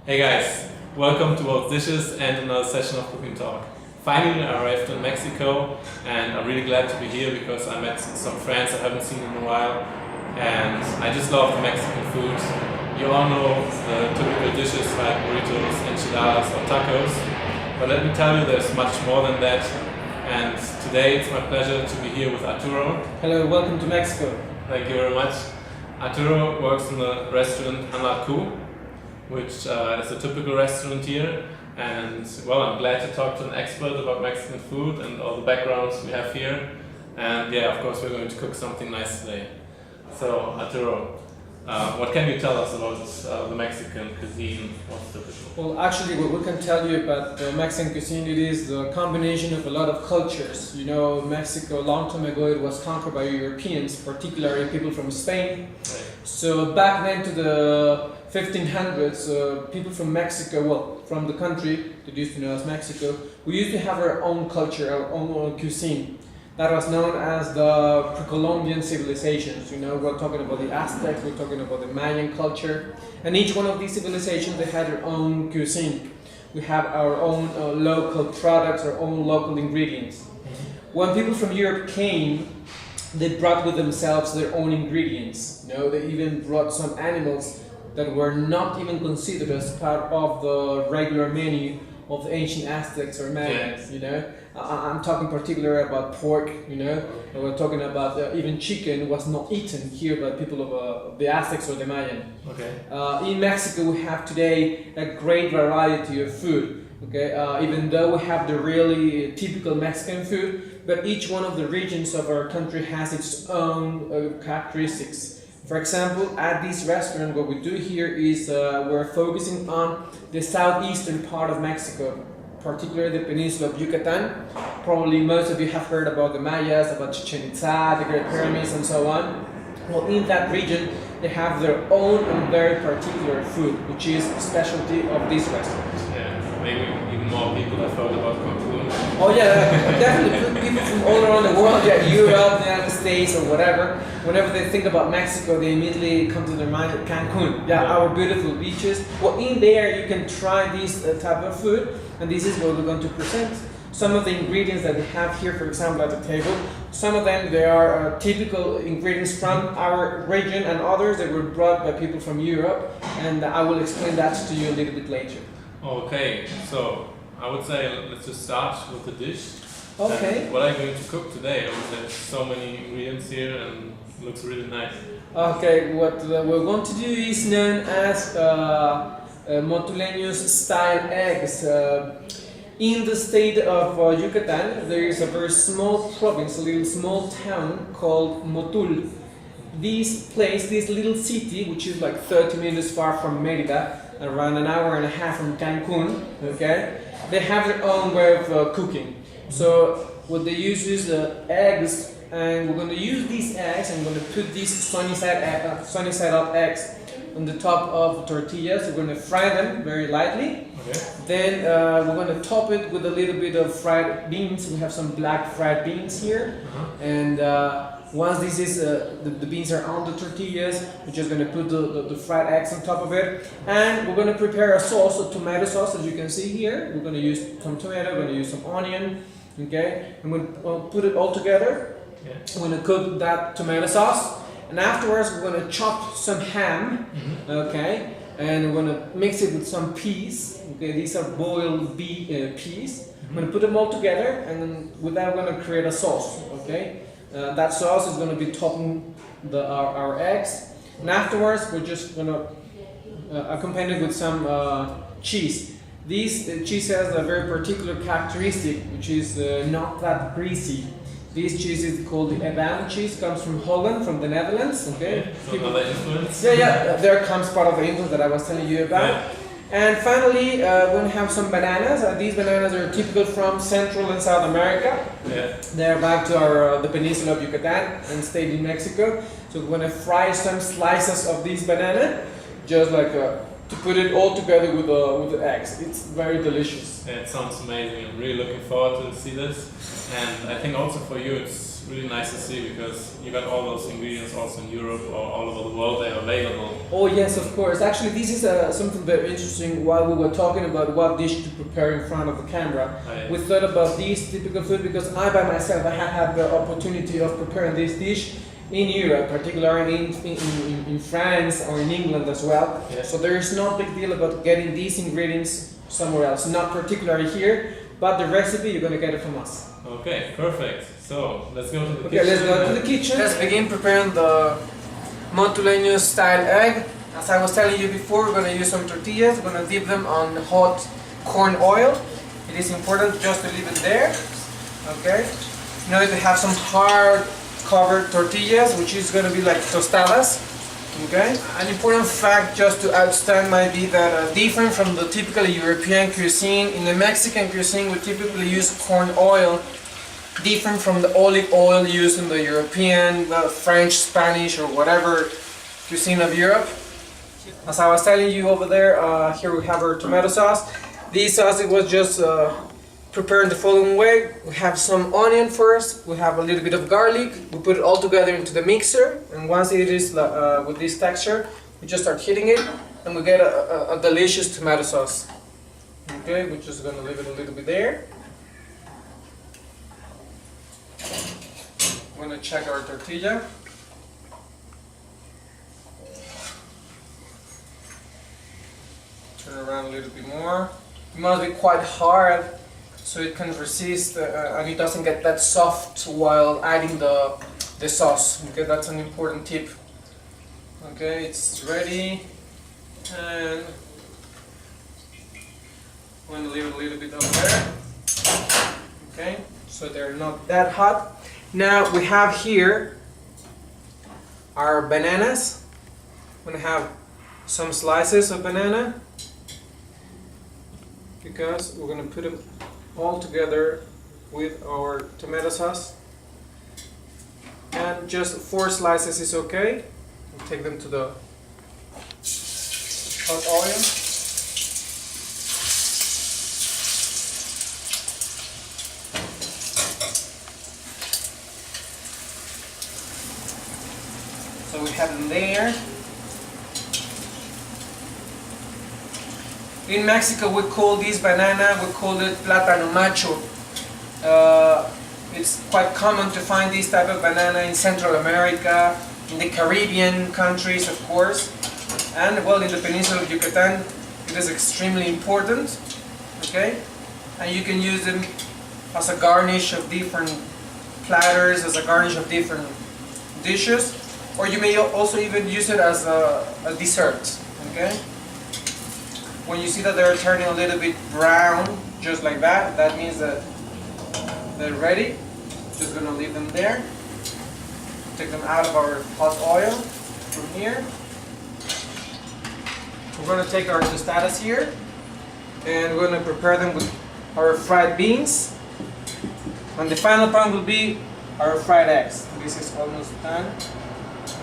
Hey guys, welcome to World Dishes and another session of Cook&Talk. Finally I arrived in Mexico and I'm really glad to be here because I met some friends I haven't seen in a while and I just love the Mexican food. You all know the typical dishes like burritos, enchiladas or tacos, but let me tell you there's much more than that, and today it's my pleasure to be here with Arturo. Hello, welcome to Mexico. Thank you very much. Arturo works in the restaurant which is a typical restaurant here, and well, I'm glad to talk to an expert about Mexican food and all the backgrounds we have here, and yeah, of course we're going to cook something nice today. So Arturo, what can you tell us about the Mexican cuisine? What's typical? Well, actually, what we can tell you about the Mexican cuisine, it is the combination of a lot of cultures. You know, Mexico, a long time ago, it was conquered by Europeans, particularly people from Spain. Right. So back then to the 1500s, people from Mexico, well, from the country that used to know as Mexico, we used to have our own culture, our own cuisine. That was known as the pre-Columbian civilizations. You know, we're talking about the Aztecs, we're talking about the Mayan culture, and each one of these civilizations, they had their own cuisine. We have our own local products, our own local ingredients. When people from Europe came, they brought with themselves their own ingredients. You know, they even brought some animals that were not even considered as part of the regular menu of the ancient Aztecs or Mayans. You know, I'm talking particularly about pork. You know, and we're talking about even chicken was not eaten here by people of the Aztecs or the Mayan. Okay. In Mexico, we have today a great variety of food. Okay, even though we have the really typical Mexican food, but each one of the regions of our country has its own characteristics. For example, at this restaurant, what we do here is we're focusing on the southeastern part of Mexico, particularly the peninsula of Yucatan. Probably most of you have heard about the Mayas, about Chichen Itza, the Great Pyramids, and so on. Well, in that region, they have their own and very particular food, which is a specialty of this restaurant. Yeah, maybe even more people have heard about Cancun. Oh yeah, definitely. People from all around the world, yeah, Europe, the United States, or whatever. Whenever they think about Mexico, they immediately come to their mind Cancun. Yeah, our beautiful beaches. Well, in there you can try this type of food, and this is what we're going to present. Some of the ingredients that we have here, for example, at the table, some of them they are typical ingredients from our region, and others that were brought by people from Europe, and I will explain that to you a little bit later. Okay, so I would say let's just start with the dish. Okay. What are you going to cook today? I would say there's so many ingredients here and it looks really nice. Okay, what we're going to do is known as Motulenos style eggs. In the state of Yucatan, there is a very small province, a little small town called Motul. This place, this little city, which is like 30 minutes far from Merida, around an hour and a half from Cancun, okay, they have their own way of cooking. So what they use is eggs, and we're going to use these eggs, and we're going to put these sunny side up eggs on the top of tortillas. We're going to fry them very lightly. Okay. Then we're going to top it with a little bit of fried beans. We have some black fried beans here. And once this is the beans are on the tortillas, we're just going to put the fried eggs on top of it. And we're going to prepare a sauce, a tomato sauce, as you can see here. We're going to use some tomato, we're going to use some onion. Okay, and we'll put it all together. Yeah. We're going to cook that tomato sauce. And afterwards, we're going to chop some ham. Okay. And we're going to mix it with some peas. Okay, these are boiled peas. I'm going to put them all together, and then with that, we're going to create a sauce. Okay, that sauce is going to be topping our eggs, and afterwards, we're just going to accompany it with some cheese. This cheese has a very particular characteristic, which is not that greasy. This cheese is called the Edam cheese, comes from Holland, from the Netherlands. Okay. So another influence? Yeah, there comes part of the influence that I was telling you about. Yeah. And finally, we're going to have some bananas. These bananas are typical from Central and South America. Yeah. They're back to the peninsula of Yucatan and stayed in Mexico. So we're going to fry some slices of this banana, just like to put it all together with the eggs. It's very delicious. Yeah, it sounds amazing. I'm really looking forward to see this. And I think also for you it's really nice to see because you got all those ingredients also in Europe or all over the world. They are available. Oh yes, of course. Actually, this is something very interesting. While we were talking about what dish to prepare in front of the camera, we thought about this typical food because I by myself I have had the opportunity of preparing this dish in Europe, particularly in France or in England as well. Yeah. So there is no big deal about getting these ingredients somewhere else, not particularly here, but the recipe you're gonna get it from us. Okay, perfect. So let's go to the Okay, kitchen. let's go to the kitchen. Let's begin preparing the Motulenos style egg. As I was telling you before, we're gonna use some tortillas. We're gonna dip them on hot corn oil. It is important just to leave it there. Okay. In order to have some hard covered tortillas, which is gonna be like tostadas. Okay. An important fact just to outstand might be that different from the typical European cuisine, in the Mexican cuisine we typically use corn oil, different from the olive oil used in the European, French, Spanish or whatever cuisine of Europe. As I was telling you over there, here we have our tomato sauce. This sauce it was just prepared the following way. We have some onion first, we have a little bit of garlic, we put it all together into the mixer, and once it is with this texture, we just start hitting it and we get a delicious tomato sauce. Okay, we're just gonna leave it a little bit there. I'm gonna check our tortilla. Turn it around a little bit more. It must be quite hard so it can resist and it doesn't get that soft while adding the sauce. Okay, that's an important tip. Okay, it's ready, and I'm going to leave it a little bit over there. Okay, so they're not that hot. Now we have here our bananas. I'm going to have some slices of banana because we're going to put them all together with our tomato sauce, and just 4 slices is okay. We'll take them to the hot oil. So we have them there. In Mexico we call this banana, we call it plátano macho. It's quite common to find this type of banana in Central America, in the Caribbean countries of course, and well in the peninsula of Yucatan it is extremely important. Okay, and you can use them as a garnish of different platters, as a garnish of different dishes, or you may also even use it as a dessert. Okay. When you see that they're turning a little bit brown, just like that, that means that they're ready. Just gonna leave them there. Take them out of our hot oil from here. We're gonna take our tostadas here, and we're gonna prepare them with our fried beans. And the final part will be our fried eggs. This is almost done.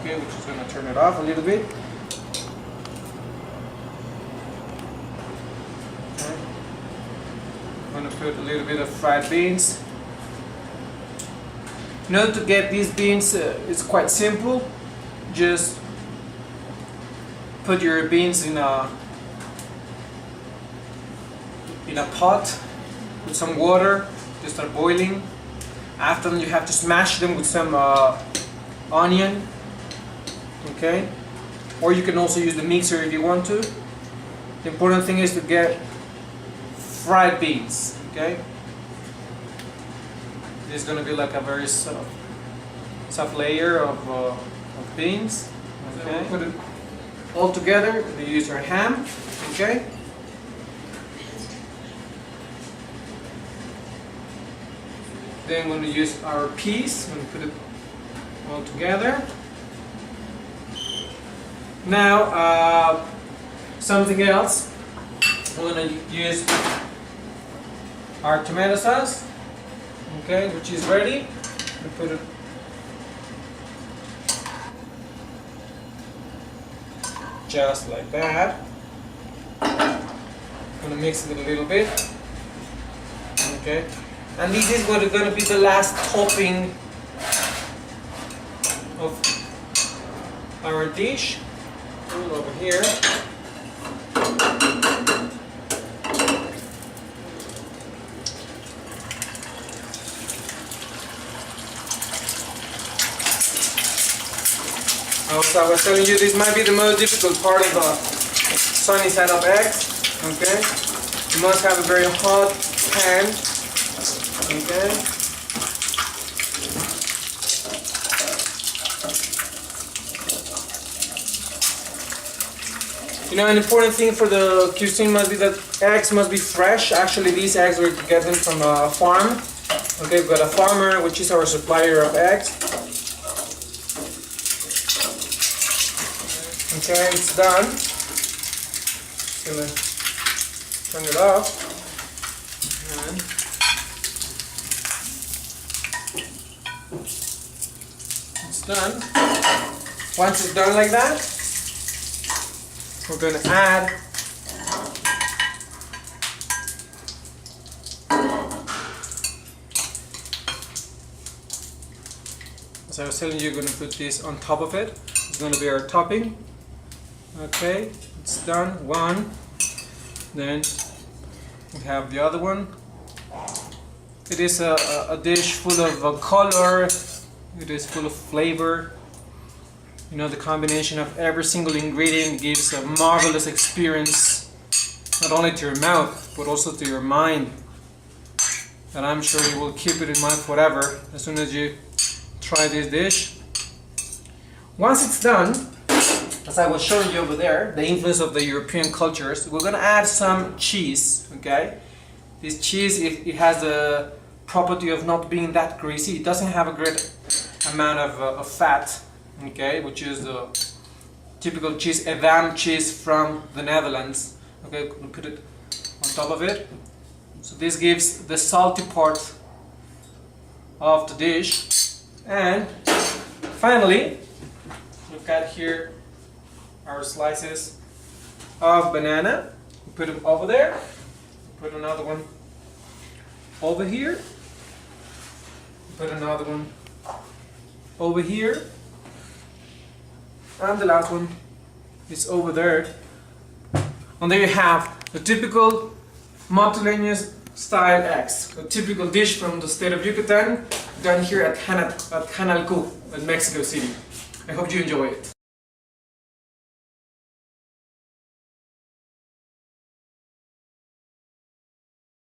Okay, we're just gonna turn it off a little bit. I'm going to put a little bit of fried beans. In order to get these beans, it's quite simple. Just put your beans in a pot with some water. Just start boiling. After you have to smash them with some onion. Okay, or you can also use the mixer if you want to. The important thing is to get fried beans, okay? This is going to be like a very soft layer of beans. Okay. So put it all together. We use our ham, okay? Then we're going to use our peas. We're going to put it all together. Now, something else. We're going to use our tomato sauce, okay, which is ready. We put it just like that. I'm gonna mix it a little bit, okay. And this is going to be the last topping of our dish. Move over here. Also, I was telling you, this might be the most difficult part of the sunny side up eggs. Okay, you must have a very hot pan. Okay. You know, an important thing for the cuisine must be that eggs must be fresh. Actually, these eggs we get them from a farm. Okay, we've got a farmer which is our supplier of eggs. Okay, it's done. Just gonna turn it off. And it's done. Once it's done like that, we're gonna add as I was telling you, you're gonna put this on top of it. It's gonna be our topping. Okay, it's done. One. Then we have the other one. It is a dish full of color. It is full of flavor. You know, the combination of every single ingredient gives a marvelous experience, not only to your mouth, but also to your mind. And I'm sure you will keep it in mind forever as soon as you try this dish. Once it's done, as I was showing you over there, the influence of the European cultures, we're gonna add some cheese, okay? This cheese, it has the property of not being that greasy. It doesn't have a great amount of fat, okay, which is the typical cheese, Edam cheese from the Netherlands. Okay, we'll put it on top of it. So this gives the salty part of the dish. And finally, we've got here our slices of banana. We put them over there. Put another one over here. Put another one over here. And the last one is over there. And there you have the typical Motulenos style eggs. A typical dish from the state of Yucatan, done here at Canal Cook in Mexico City. I hope you enjoy it.